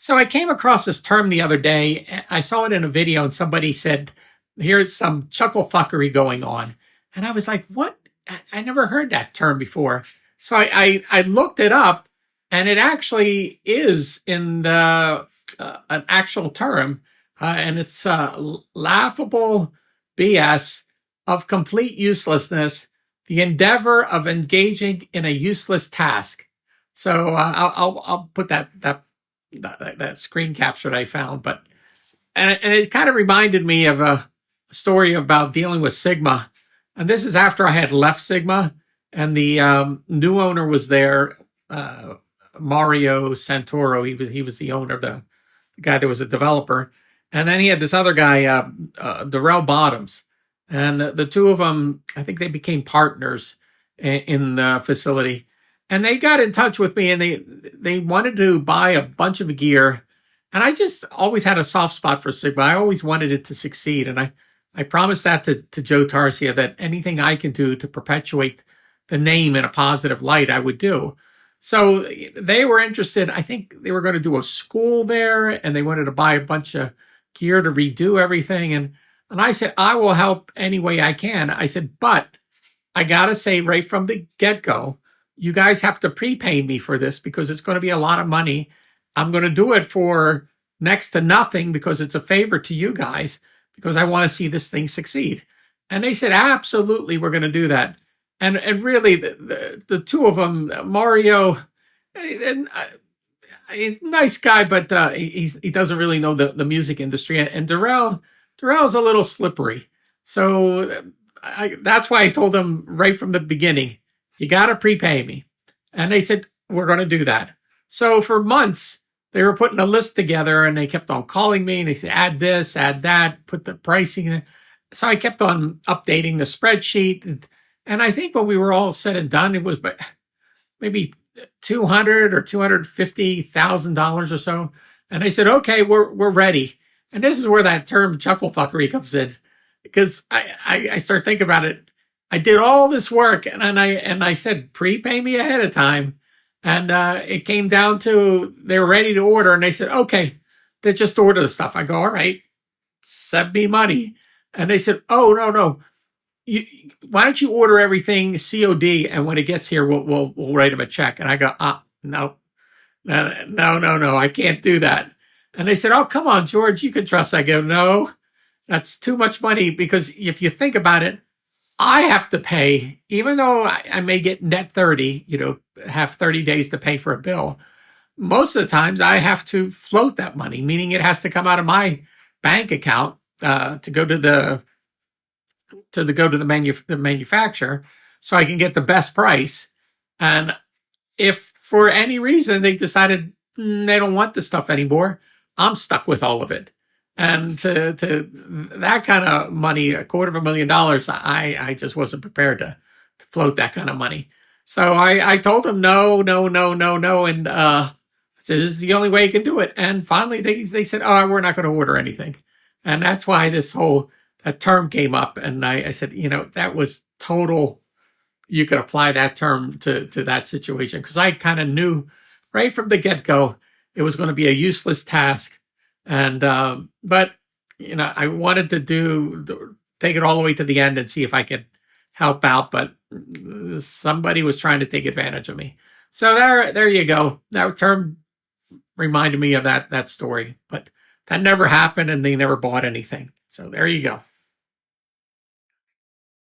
So I came across this term the other day. I saw it in a video and somebody said, here's some chuckle fuckery going on. And I was like, what? I never heard that term before. So I looked it up, and it actually is in the an actual term, and it's laughable BS of complete uselessness, the endeavor of engaging in a useless task. So I'll put that screen capture that I found, but and it kind of reminded me of a story about dealing with Sigma. And this is after I had left Sigma, and the new owner was there, Mario Santoro. He was the owner, the guy that was a developer. And then he had this other guy, Darrell Bottoms. And the two of them, I think they became partners in the facility. And they got in touch with me, and they wanted to buy a bunch of gear. And I just always had a soft spot for Sigma. I always wanted it to succeed. And I promised that to Joe Tarsia, that anything I can do to perpetuate the name in a positive light, I would do. So they were interested. I think they were going to do a school there, and they wanted to buy a bunch of gear to redo everything. And I said, I will help any way I can. I said, but I got to say right from the get-go, you guys have to prepay me for this because it's going to be a lot of money. I'm going to do it for next to nothing because it's a favor to you guys, because I want to see this thing succeed. And they said, absolutely, we're going to do that. And really, the two of them, Mario, he's a nice guy, but he doesn't really know the music industry. And Darrell's a little slippery. So that's why I told them right from the beginning, you got to prepay me. And they said, we're going to do that. So for months, they were putting a list together, and they kept on calling me, and they said, add this, add that, put the pricing in. So I kept on updating the spreadsheet. And I think when we were all said and done, it was maybe $200,000 or $250,000 or so. And they said, okay, we're ready. And this is where that term chuckle fuckery comes in, because I start thinking about it. I did all this work, and I said, prepay me ahead of time. And it came down to they were ready to order, and they said, okay, they just order the stuff. I go, all right, send me money. And they said, oh, no. Why don't you order everything COD, and when it gets here, we'll write them a check. And I go, no, I can't do that. And they said, oh, come on, George, you can trust. I go, no, that's too much money, because if you think about it, I have to pay, even though I may get net 30, have 30 days to pay for a bill. Most of the times I have to float that money, meaning it has to come out of my bank account to go to the manufacturer, so I can get the best price. And if for any reason they decided they don't want the stuff anymore, I'm stuck with all of it. And to that kind of money, $250,000, I just wasn't prepared to float that kind of money. So I told them no. And I said, this is the only way you can do it. And finally they said, oh, we're not going to order anything. And that's why that term came up. And I said, that was total. You could apply that term to that situation, because I kind of knew right from the get-go it was going to be a useless task. And but I wanted to take it all the way to the end and see if I could help out, but somebody was trying to take advantage of me. So there you go. That term reminded me of that story, but that never happened, and they never bought anything. So there you go.